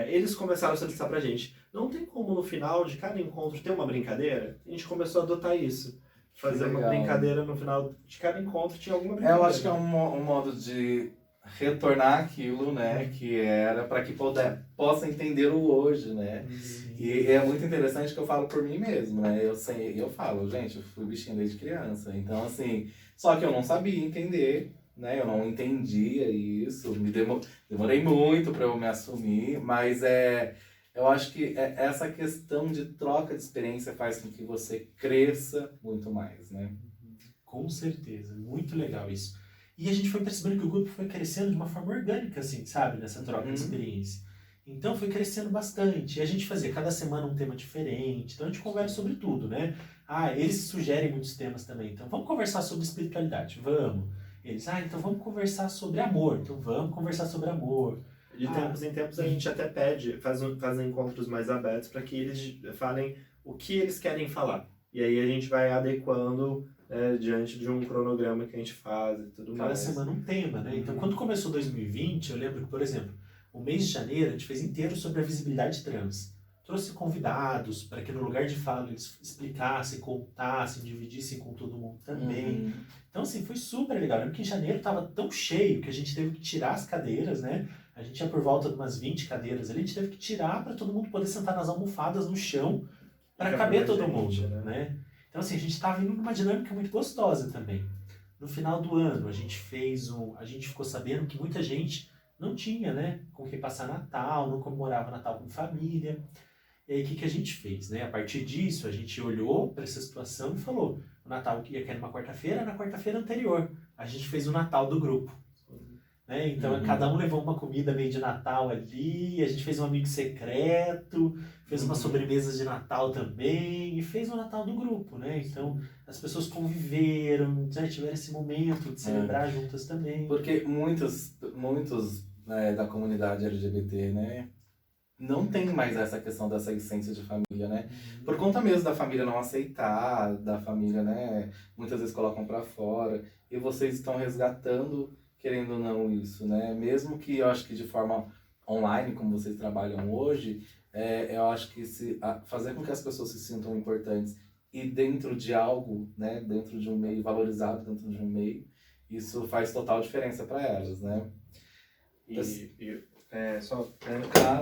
[SPEAKER 3] eles começaram a solicitar pra gente. Não tem como no final de cada encontro ter uma brincadeira? A gente começou a adotar isso. Fazer uma
[SPEAKER 1] legal.
[SPEAKER 3] brincadeira no final de cada encontro, tinha alguma brincadeira.
[SPEAKER 1] Eu acho que é um modo de retornar aquilo, né, que era para que possa entender o hoje, né?
[SPEAKER 2] Sim.
[SPEAKER 1] E é muito interessante que eu falo por mim mesmo, né? Eu falo, gente, eu fui bichinho desde criança, então assim, só que eu não sabia entender, né? Eu não entendia isso, demorei muito para eu me assumir, mas eu acho que essa questão de troca de experiência faz com que você cresça muito mais, né?
[SPEAKER 2] Com certeza, muito legal isso. E a gente foi percebendo que o grupo foi crescendo de uma forma orgânica, assim, sabe? Nessa troca de experiência. Então foi crescendo bastante. E a gente fazia cada semana um tema diferente. Então a gente conversa sobre tudo, né? Eles sugerem muitos temas também. Então vamos conversar sobre espiritualidade. Vamos. Eles, então vamos conversar sobre amor. Então vamos conversar sobre amor.
[SPEAKER 3] De tempos em tempos a gente até pede, faz encontros mais abertos para que eles falem o que eles querem falar. E aí a gente vai adequando diante de um cronograma que a gente faz e tudo
[SPEAKER 2] Cada
[SPEAKER 3] mais.
[SPEAKER 2] semana um tema, né? Então quando começou 2020, eu lembro que, por exemplo, o mês de janeiro a gente fez inteiro sobre a visibilidade trans. Trouxe convidados para que no lugar de fala eles explicassem, contassem, dividissem com todo mundo também. Então assim, foi super legal. Eu lembro que em janeiro estava tão cheio que a gente teve que tirar as cadeiras, né? A gente tinha por volta de umas 20 cadeiras ali, a gente teve que tirar para todo mundo poder sentar nas almofadas no chão para caber todo mundo, né? Então assim, a gente estava indo numa dinâmica muito gostosa também. No final do ano, a gente ficou sabendo que muita gente não tinha, né, com quem passar Natal, não comemorava Natal com família. E aí, o que a gente fez, né? A partir disso, a gente olhou para essa situação e falou, o Natal ia cair numa quarta-feira, na quarta-feira anterior, a gente fez o Natal do grupo. Né? Então, cada um levou uma comida meio de Natal ali, a gente fez um amigo secreto, fez umas sobremesas de Natal também, e fez o Natal do grupo, né? Então, as pessoas conviveram, né? Tiveram esse momento de celebrar juntas também.
[SPEAKER 1] Porque muitos da comunidade LGBT, né, não tem mais essa questão dessa essência de família, né? Por conta mesmo da família não aceitar, da família, né, muitas vezes colocam pra fora, e vocês estão resgatando, querendo ou não, isso, né? Mesmo que eu acho que de forma online, como vocês trabalham hoje, eu acho que fazer com que as pessoas se sintam importantes e dentro de algo, né, dentro de um meio valorizado, dentro de um meio, isso faz total diferença para elas, né?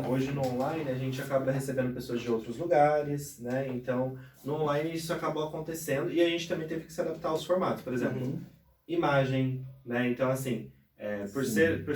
[SPEAKER 3] Hoje no online a gente acaba recebendo pessoas de outros lugares, né? Então no online isso acabou acontecendo e a gente também teve que se adaptar aos formatos, por exemplo, imagem, né? Então assim, por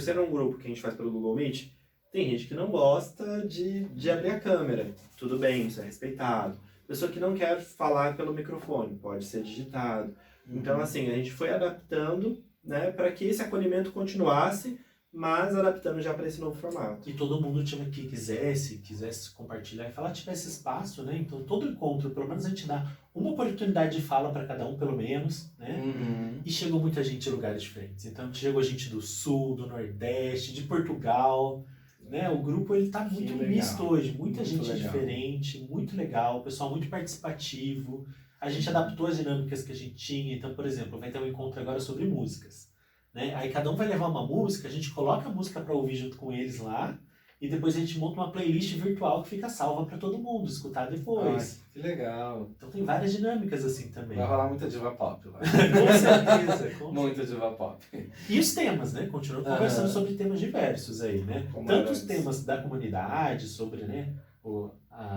[SPEAKER 3] ser um grupo que a gente faz pelo Google Meet, tem gente que não gosta de abrir a câmera, tudo bem, isso é respeitado. Pessoa que não quer falar pelo microfone, pode ser digitado. Então assim, a gente foi adaptando né, para que esse acolhimento continuasse, mas adaptando já para esse novo formato.
[SPEAKER 2] E todo mundo que quisesse compartilhar e falar, tivesse espaço, né? Então todo encontro, pelo menos a gente dá uma oportunidade de fala para cada um, pelo menos, né?
[SPEAKER 1] Uhum.
[SPEAKER 2] E chegou muita gente de lugares diferentes. Então chegou gente do Sul, do Nordeste, de Portugal, né? O grupo ele tá muito
[SPEAKER 3] legal.
[SPEAKER 2] misto hoje, muita
[SPEAKER 1] Muito
[SPEAKER 2] gente
[SPEAKER 1] legal.
[SPEAKER 2] diferente, muito legal, o pessoal muito participativo. A gente adaptou as dinâmicas que a gente tinha. Então, por exemplo, vai ter um encontro agora sobre músicas, né? Aí cada um vai levar uma música, a gente coloca a música para ouvir junto com eles lá, e depois a gente monta uma playlist virtual que fica salva para todo mundo escutar depois.
[SPEAKER 1] Ai, que legal.
[SPEAKER 2] Então tem várias dinâmicas assim também.
[SPEAKER 1] Vai rolar muita diva pop lá.
[SPEAKER 2] Com certeza.
[SPEAKER 1] Muita diva pop.
[SPEAKER 2] E os temas, né? Continuam conversando
[SPEAKER 1] Aham.
[SPEAKER 2] sobre temas diversos aí, né?
[SPEAKER 3] Como
[SPEAKER 2] Tanto
[SPEAKER 3] era
[SPEAKER 2] os
[SPEAKER 3] antes.
[SPEAKER 2] temas da comunidade, sobre, né,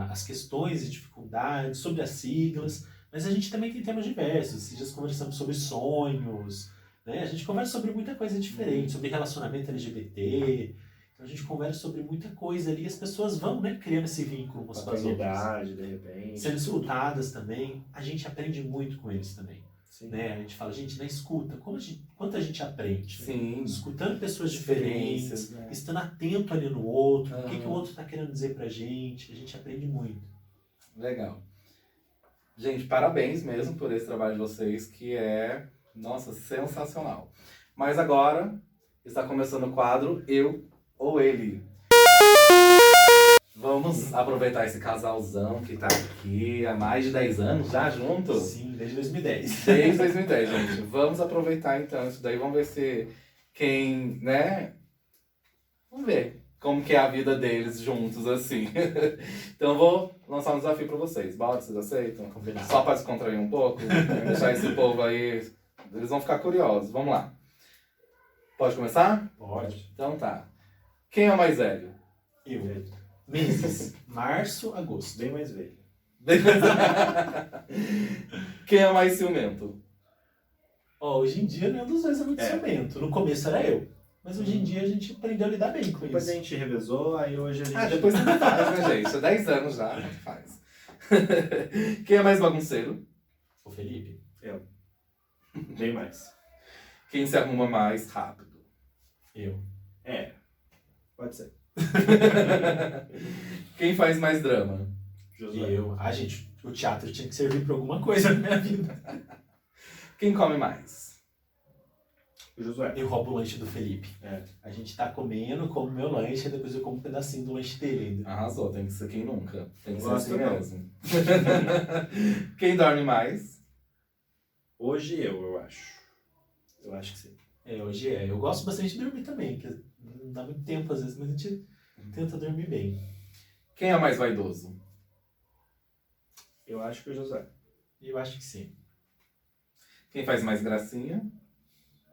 [SPEAKER 2] as questões e dificuldades, sobre as siglas, mas a gente também tem temas diversos. Esses dias conversamos sobre sonhos, né? A gente conversa sobre muita coisa diferente, sobre relacionamento LGBT. Então a gente conversa sobre muita coisa ali e as pessoas vão, né, criando esse vínculo umas com as outras.
[SPEAKER 3] Paternidade, de repente.
[SPEAKER 2] Sendo escutadas também. A gente aprende muito com eles também.
[SPEAKER 3] Sim.
[SPEAKER 2] Né? A gente fala, gente, na escuta, quanto a gente aprende? Né?
[SPEAKER 1] Sim.
[SPEAKER 2] Escutando pessoas diferentes,
[SPEAKER 1] Experiências, né?
[SPEAKER 2] estando atento ali no outro, o que o
[SPEAKER 1] Aham.
[SPEAKER 2] outro está querendo dizer pra gente, a gente aprende muito.
[SPEAKER 1] Legal. Gente, parabéns mesmo por esse trabalho de vocês, que é, nossa, sensacional. Mas agora está começando o quadro Eu ou Ele. Vamos aproveitar esse casalzão que tá aqui há mais de 10 anos já juntos?
[SPEAKER 2] Sim, desde 2010.
[SPEAKER 1] Desde 2010, gente. Vamos aproveitar então isso daí. Vamos ver se quem, né? Vamos ver como que é a vida deles juntos assim. Então eu vou lançar um desafio pra vocês. Bora, vocês aceitam?
[SPEAKER 2] Combinado.
[SPEAKER 1] Só pra descontrair um pouco, deixar esse povo aí, eles vão ficar curiosos. Vamos lá. Pode começar?
[SPEAKER 2] Pode.
[SPEAKER 1] Então tá. Quem é o mais velho?
[SPEAKER 2] Eu. Meses. Março, agosto.
[SPEAKER 3] Bem mais velho.
[SPEAKER 1] Quem é o mais ciumento?
[SPEAKER 2] Ó, hoje em dia nenhum dos dois é muito ciumento. No começo era eu. Mas hoje em dia a gente aprendeu a lidar bem com
[SPEAKER 3] Depois a
[SPEAKER 2] isso.
[SPEAKER 3] gente revezou, aí hoje a gente...
[SPEAKER 1] Ah, depois tanto faz, né, gente? 10 anos já, tanto faz. Quem é mais bagunceiro?
[SPEAKER 2] O Felipe.
[SPEAKER 3] Bem mais.
[SPEAKER 1] Quem se arruma mais rápido?
[SPEAKER 2] Eu.
[SPEAKER 3] Pode ser.
[SPEAKER 1] Quem faz mais drama?
[SPEAKER 3] Josué.
[SPEAKER 2] Eu. Ah, gente, o teatro tinha que servir pra alguma coisa na minha vida.
[SPEAKER 1] Quem come mais?
[SPEAKER 3] O Josué.
[SPEAKER 2] Eu roubo o lanche do Felipe.
[SPEAKER 3] É.
[SPEAKER 2] A gente tá comendo, como meu lanche, e depois eu como um pedacinho do lanche dele ainda.
[SPEAKER 1] Arrasou, tem que ser quem nunca. Tem que ser
[SPEAKER 3] Gosto
[SPEAKER 1] assim
[SPEAKER 3] não.
[SPEAKER 1] mesmo. Quem dorme mais?
[SPEAKER 3] Hoje eu acho. Eu acho que sim.
[SPEAKER 2] Hoje é. Eu gosto bastante de dormir também, que não dá muito tempo às vezes, mas a gente tenta dormir bem.
[SPEAKER 1] Quem é mais vaidoso?
[SPEAKER 3] Eu acho que o Josué.
[SPEAKER 2] E eu acho que sim.
[SPEAKER 1] Quem faz mais gracinha?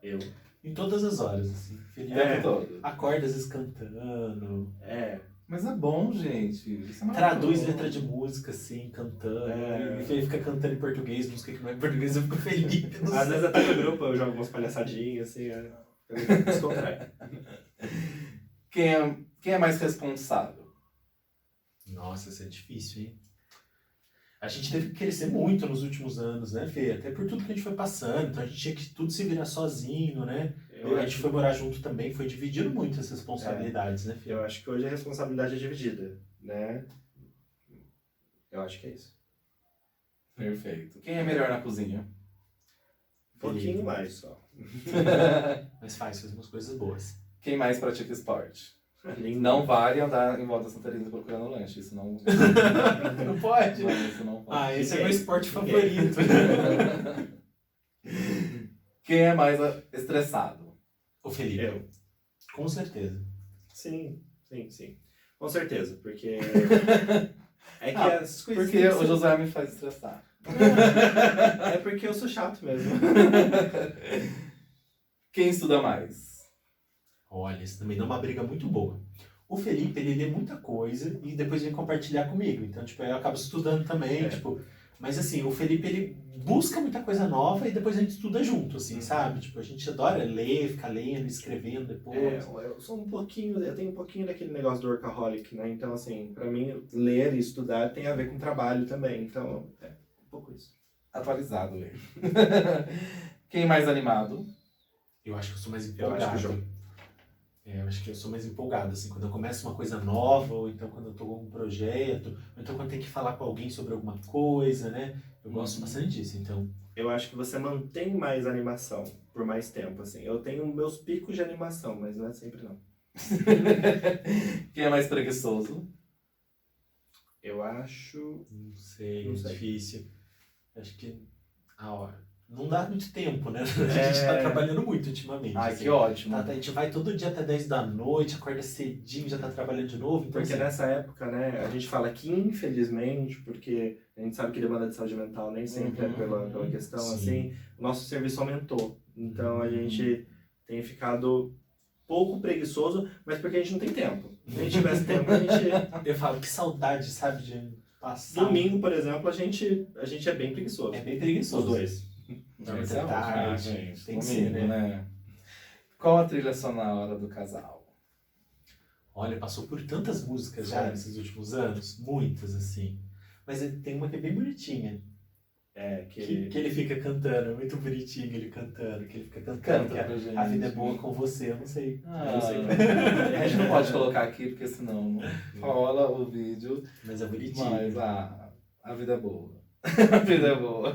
[SPEAKER 3] Eu.
[SPEAKER 2] Em todas as horas, assim.
[SPEAKER 1] O
[SPEAKER 2] Felipe
[SPEAKER 1] tempo todo.
[SPEAKER 2] acorda às vezes cantando,
[SPEAKER 1] Mas é bom, gente. Isso é
[SPEAKER 2] traduz
[SPEAKER 1] maravilhoso.
[SPEAKER 2] letra de música, assim, cantando.
[SPEAKER 3] É.
[SPEAKER 2] Ele fica cantando em português, música que não é português, eu fico Felipe. Não
[SPEAKER 3] Às
[SPEAKER 2] sei.
[SPEAKER 3] vezes até no grupo eu jogo umas palhaçadinhas, assim, descontrai.
[SPEAKER 1] Quem é mais responsável?
[SPEAKER 2] Nossa, isso é difícil, hein? A gente teve que crescer muito nos últimos anos, né, Fê? Até por tudo que a gente foi passando, então a gente tinha que tudo se virar sozinho, né? A gente foi morar junto também, foi dividindo muito as responsabilidades, né, Fê?
[SPEAKER 3] Eu acho que hoje a responsabilidade é dividida, né? Eu acho que é isso.
[SPEAKER 1] Perfeito. Quem é melhor na cozinha?
[SPEAKER 3] Um pouquinho mais só.
[SPEAKER 2] Mas faz umas coisas boas.
[SPEAKER 1] Quem mais pratica esporte?
[SPEAKER 3] Lindo.
[SPEAKER 1] Não vale andar em volta da Santa Teresa procurando lanche. Isso não.
[SPEAKER 2] Não pode?
[SPEAKER 1] Isso não pode.
[SPEAKER 2] Ah, esse é
[SPEAKER 3] Ninguém.
[SPEAKER 2] meu esporte favorito.
[SPEAKER 1] Quem é mais estressado?
[SPEAKER 2] O Felipe.
[SPEAKER 3] Eu.
[SPEAKER 2] Com certeza.
[SPEAKER 3] Sim. Com certeza, porque... É que
[SPEAKER 1] Ah,
[SPEAKER 3] as coisas...
[SPEAKER 1] Porque o Josué me faz estressar.
[SPEAKER 3] É porque eu sou chato mesmo.
[SPEAKER 1] Quem estuda mais?
[SPEAKER 2] Olha, isso também dá uma briga muito boa. O Felipe, ele lê muita coisa e depois vem compartilhar comigo. Então, tipo, eu acabo estudando também, tipo... Mas, assim, o Felipe, ele busca muita coisa nova e depois a gente estuda junto, assim, sabe? Tipo, a gente adora ler, ficar lendo, escrevendo depois.
[SPEAKER 3] Eu sou um pouquinho... Eu tenho um pouquinho daquele negócio do workaholic, né? Então, assim, pra mim, ler e estudar tem a ver com trabalho também. Então, é um pouco isso.
[SPEAKER 1] Atualizado ele. Quem é mais animado?
[SPEAKER 2] Eu acho que eu sou mais
[SPEAKER 3] Eu acho que
[SPEAKER 2] empolgado. Eu acho que eu sou mais empolgado, assim, quando eu começo uma coisa nova, ou então quando eu tô com um projeto, ou então quando tem que falar com alguém sobre alguma coisa, né? Eu gosto
[SPEAKER 1] Uhum.
[SPEAKER 2] bastante disso, então.
[SPEAKER 3] Eu acho que você mantém mais animação por mais tempo, assim. Eu tenho meus picos de animação, mas não é sempre não.
[SPEAKER 1] Quem é mais preguiçoso?
[SPEAKER 3] Eu acho...
[SPEAKER 2] Não sei,
[SPEAKER 3] Não
[SPEAKER 2] é
[SPEAKER 3] sei.
[SPEAKER 2] difícil. Acho que. Não dá muito tempo, né? A
[SPEAKER 3] É.
[SPEAKER 2] gente tá trabalhando muito ultimamente.
[SPEAKER 1] Ai,
[SPEAKER 2] assim.
[SPEAKER 1] que ótimo.
[SPEAKER 2] A gente vai todo dia até 10 da noite, acorda cedinho, já tá trabalhando de novo. Então,
[SPEAKER 3] Porque
[SPEAKER 2] assim,
[SPEAKER 3] nessa época, né, a gente fala que infelizmente, porque a gente sabe que demanda de saúde mental nem sempre é pela questão,
[SPEAKER 2] Sim.
[SPEAKER 3] assim, o nosso serviço aumentou. Então a
[SPEAKER 2] Uhum.
[SPEAKER 3] gente tem ficado pouco preguiçoso, mas porque a gente não tem tempo. Se a gente tivesse tempo, a gente...
[SPEAKER 2] Eu falo, que saudade, sabe, de passar.
[SPEAKER 3] Domingo, por exemplo, a gente é bem preguiçoso.
[SPEAKER 2] É bem preguiçoso.
[SPEAKER 3] Os dois.
[SPEAKER 2] Dorme
[SPEAKER 1] Esse
[SPEAKER 2] até
[SPEAKER 1] é ótimo,
[SPEAKER 2] tarde.
[SPEAKER 1] gente.
[SPEAKER 2] Tem que
[SPEAKER 1] Domingo,
[SPEAKER 2] ser, né?
[SPEAKER 1] Qual a trilha sonora do casal?
[SPEAKER 2] Olha, passou por tantas músicas já
[SPEAKER 3] Sim.
[SPEAKER 2] nesses últimos anos. Muitas, assim. Mas tem uma que é bem bonitinha.
[SPEAKER 3] É,
[SPEAKER 2] Que ele fica cantando. É muito bonitinho ele cantando. Que ele fica cantando.
[SPEAKER 1] Canta
[SPEAKER 2] Que
[SPEAKER 1] pra gente.
[SPEAKER 2] a vida é boa com você. Eu não sei.
[SPEAKER 1] Ah,
[SPEAKER 2] Eu não sei.
[SPEAKER 1] a gente não pode colocar aqui, porque senão não rola o vídeo.
[SPEAKER 2] Mas é bonitinho.
[SPEAKER 1] Mas a vida é boa. A vida é boa.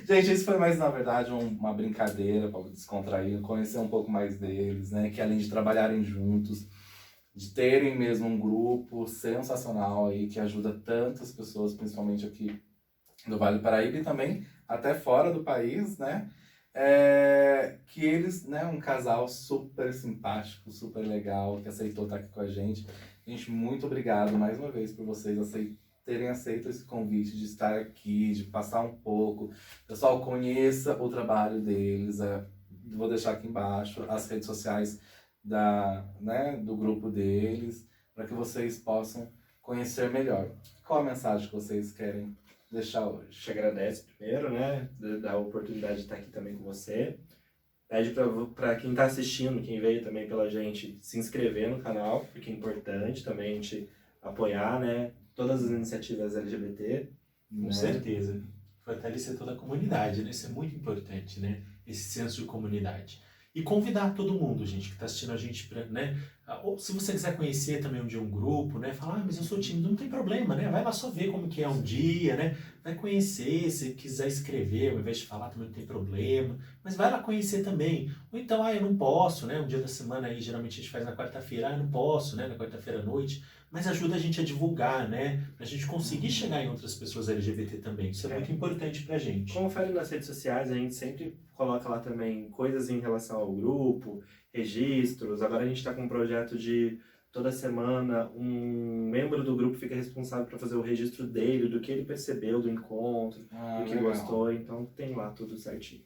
[SPEAKER 1] Gente, isso foi mais, na verdade, uma brincadeira para descontrair, conhecer um pouco mais deles, né? Que além de trabalharem juntos, de terem mesmo um grupo sensacional aí, que ajuda tantas pessoas, principalmente aqui do Vale do Paraíba e também até fora do país, né? Que eles, né, um casal super simpático, super legal, que aceitou estar aqui com a gente. Gente, muito obrigado mais uma vez por vocês terem aceito esse convite de estar aqui, de passar um pouco. Pessoal, conheça o trabalho deles. Vou deixar aqui embaixo as redes sociais do grupo deles, para que vocês possam conhecer melhor. Qual a mensagem que vocês querem deixar hoje?
[SPEAKER 3] Te agradece primeiro, né, da oportunidade de estar aqui também com você. Pede para quem está assistindo, quem veio também pela gente, se inscrever no canal, porque é importante também a gente apoiar, né, todas as iniciativas LGBT.
[SPEAKER 2] Com certeza. Fortalecer toda a comunidade, né? Isso é muito importante, né? Esse senso de comunidade. E convidar todo mundo, gente, que está assistindo a gente, né? Ou se você quiser conhecer também um dia um grupo, né? Falar, mas eu sou tímido, não tem problema, né? Vai lá só ver como que é um dia, né? Vai conhecer, se quiser escrever, ao invés de falar também não tem problema. Mas vai lá conhecer também. Ou então, eu não posso, né? Um dia da semana aí, geralmente a gente faz na quarta-feira, eu não posso, né? Na quarta-feira à noite. Mas ajuda a gente a divulgar, né? Pra gente conseguir chegar em outras pessoas LGBT também. Isso é muito importante pra gente.
[SPEAKER 3] Confere nas redes sociais, a gente sempre coloca lá também coisas em relação ao grupo, registros. Agora a gente está com um projeto de toda semana um membro do grupo fica responsável para fazer o registro dele, do que ele percebeu do encontro, do que
[SPEAKER 1] legal.
[SPEAKER 3] gostou. Então tem lá tudo certinho.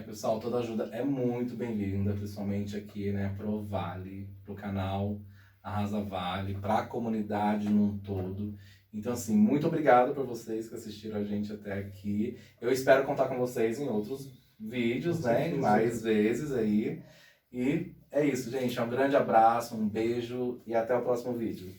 [SPEAKER 1] Pessoal, toda ajuda é muito bem-vinda, principalmente aqui, né, pro Vale, pro canal Arrasa Vale, pra comunidade num todo. Então, assim, muito obrigado por vocês que assistiram a gente até aqui. Eu espero contar com vocês em outros vídeos, né, mais vezes aí. E é isso, gente. Um grande abraço, um beijo e até o próximo vídeo.